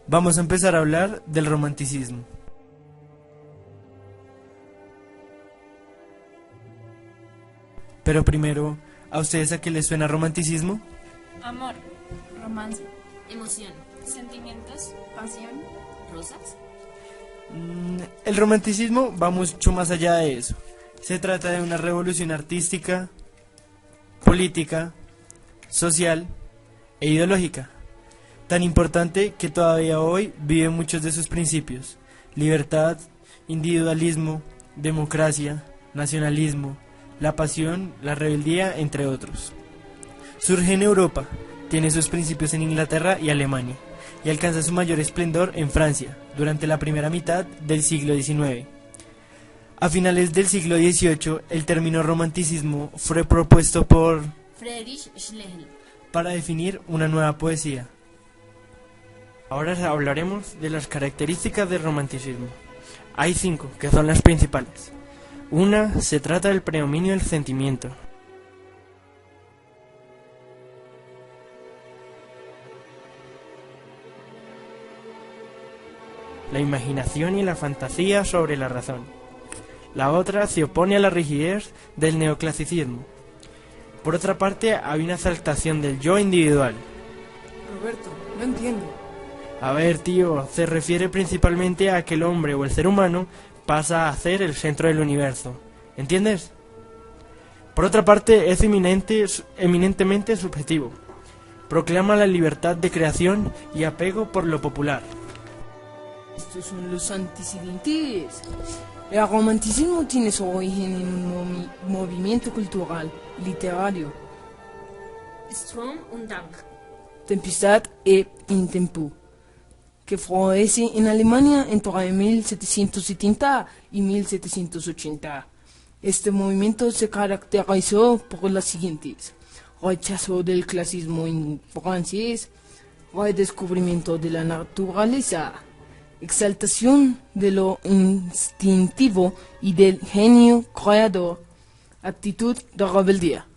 Vamos a empezar a hablar del romanticismo. Pero primero, ¿a ustedes a qué les suena romanticismo? Amor, Romance, Emoción. sentimientos, pasión, Rosas. El romanticismo va mucho más allá de eso. Se trata de una revolución artística, política, social e ideológica, tan importante que todavía hoy vive muchos de sus principios: libertad, individualismo, democracia, nacionalismo, la pasión, la rebeldía, entre otros. Surge en Europa, tiene sus principios en Inglaterra y Alemania, y alcanza su mayor esplendor en Francia, durante la primera mitad del siglo XIX. A finales del siglo XVIII, el término romanticismo fue propuesto Friedrich Schlegel. para definir una nueva poesía. Ahora hablaremos de las características del romanticismo. Hay 5, que son las principales. Una, se trata del predominio del sentimiento. La imaginación y la fantasía sobre la razón. La otra se opone a la rigidez del neoclasicismo. Por otra parte, hay una exaltación del yo individual. Roberto, no entiendo. A ver, tío, se refiere principalmente a que el hombre o el ser humano pasa a ser el centro del universo. ¿Entiendes? Por otra parte, es eminentemente subjetivo. Proclama la libertad de creación y apego por lo popular. Estos son los antecedentes. El romanticismo tiene su origen en un movimiento cultural y literario. Strom und Dank. Tempestad e Intempo, que florece en Alemania entre 1770 y 1780. Este movimiento se caracterizó por las siguientes: rechazo del clasismo en francés, redescubrimiento de la naturaleza, exaltación de lo instintivo y del genio creador, actitud de rebeldía.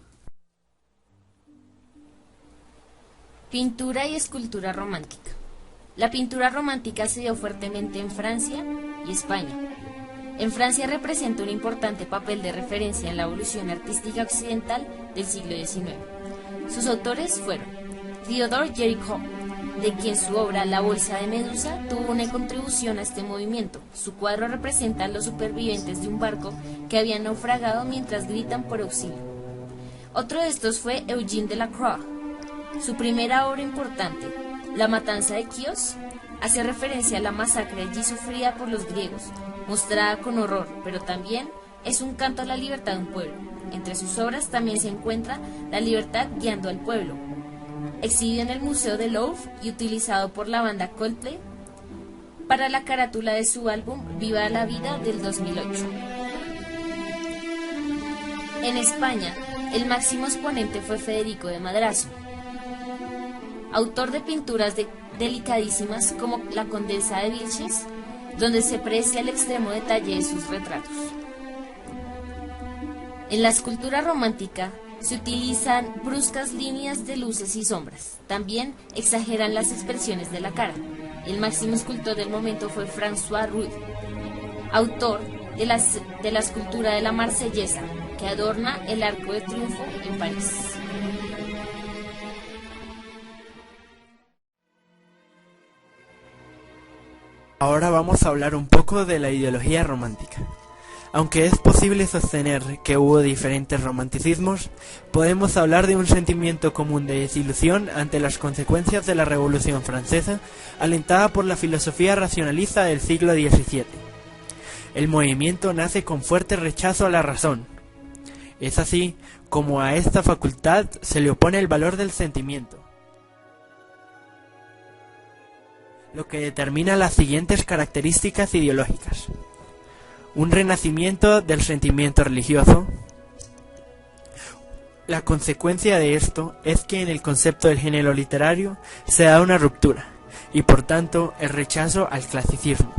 Pintura y escultura romántica. La pintura romántica se dio fuertemente en Francia y España. En Francia representa un importante papel de referencia en la evolución artística occidental del siglo XIX. Sus autores fueron Theodore Géricault, de quien su obra La bolsa de Medusa tuvo una contribución a este movimiento. Su cuadro representa a los supervivientes de un barco que había naufragado mientras gritan por auxilio. Otro de estos fue Eugène Delacroix. Su primera obra importante, La matanza de Quíos, hace referencia a la masacre allí sufrida por los griegos, mostrada con horror, pero también es un canto a la libertad de un pueblo. Entre sus obras también se encuentra La libertad guiando al pueblo, exhibido en el Museo del Louvre y utilizado por la banda Coldplay para la carátula de su álbum Viva la vida del 2008. En España, el máximo exponente fue Federico de Madrazo, autor de pinturas delicadísimas como La condesa de Vilches, donde se aprecia el extremo detalle de sus retratos. En la escultura romántica se utilizan bruscas líneas de luces y sombras. También exageran las expresiones de la cara. El máximo escultor del momento fue François Rude, autor de la escultura de la Marsellesa, que adorna el Arco de Triunfo en París. Ahora vamos a hablar un poco de la ideología romántica. Aunque es posible sostener que hubo diferentes romanticismos, podemos hablar de un sentimiento común de desilusión ante las consecuencias de la Revolución Francesa, alentada por la filosofía racionalista del siglo XVII. El movimiento nace con fuerte rechazo a la razón. Es así como a esta facultad se le opone el valor del sentimiento, lo que determina las siguientes características ideológicas: un renacimiento del sentimiento religioso. La consecuencia de esto es que en el concepto del género literario se da una ruptura, y por tanto el rechazo al clasicismo.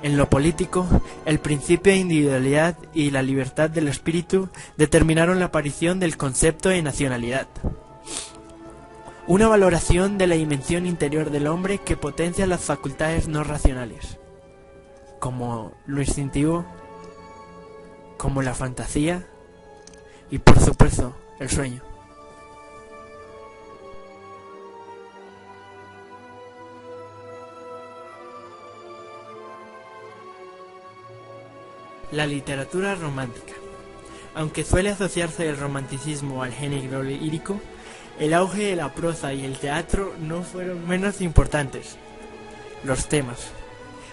En lo político, el principio de individualidad y la libertad del espíritu determinaron la aparición del concepto de nacionalidad. Una valoración de la dimensión interior del hombre que potencia las facultades no racionales, como lo instintivo, como la fantasía y, por supuesto, el sueño. La literatura romántica. Aunque suele asociarse el romanticismo al género lírico, el auge de la prosa y el teatro no fueron menos importantes. Los temas.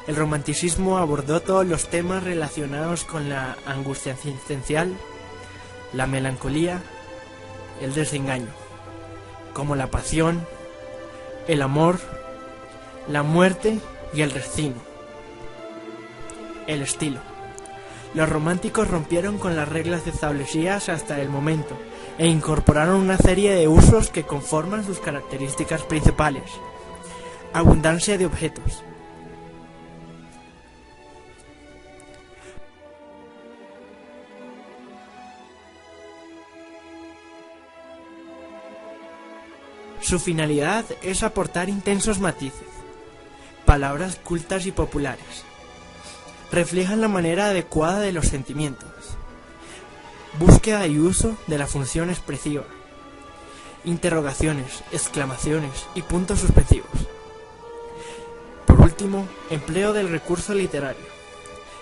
El romanticismo abordó todos los temas relacionados con la angustia existencial, la melancolía, el desengaño, como la pasión, el amor, la muerte y el destino. El estilo. Los románticos rompieron con las reglas establecidas hasta el momento e incorporaron una serie de usos que conforman sus características principales. Abundancia de objetos. Su finalidad es aportar intensos matices, palabras cultas y populares. Reflejan la manera adecuada de los sentimientos, búsqueda y uso de la función expresiva, interrogaciones, exclamaciones y puntos suspensivos. Por último, empleo del recurso literario,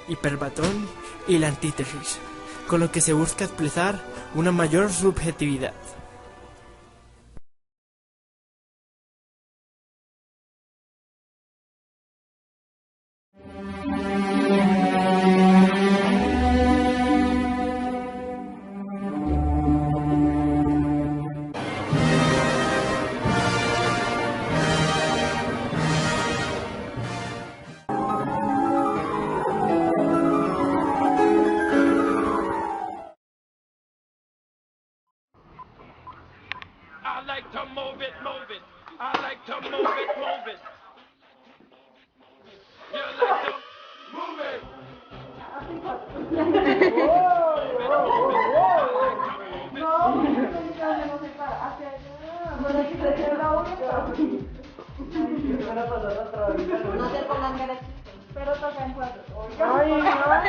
hiperbatón y la antítesis, con lo que se busca expresar una mayor subjetividad. I like to move it, move it. I like to move it, move it. You like to move it. No se pongan caras, pero tocan cuatro. Ay, no.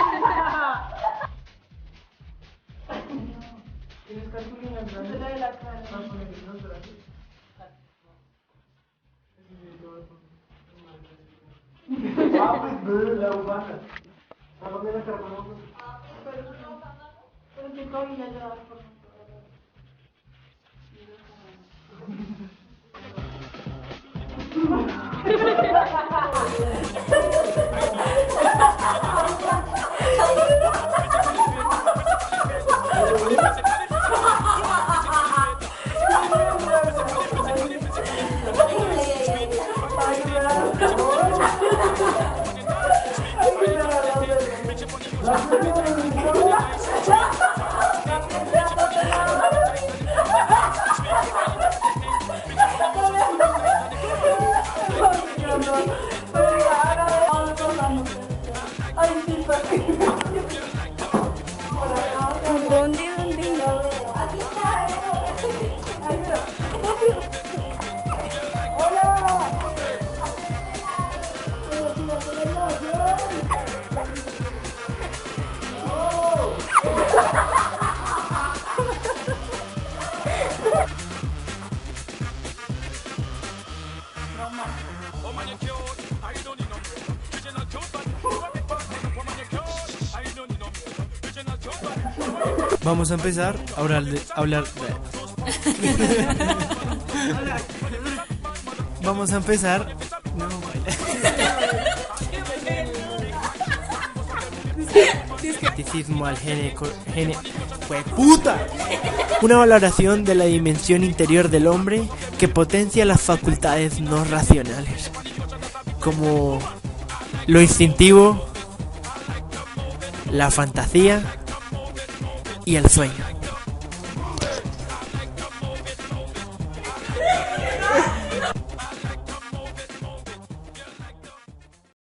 Vamos a empezar a hablar Vamos a empezar. Romanticismo al ¡Puta! Una valoración de la dimensión interior del hombre que potencia las facultades no racionales, como lo instintivo, la fantasía y el sueño.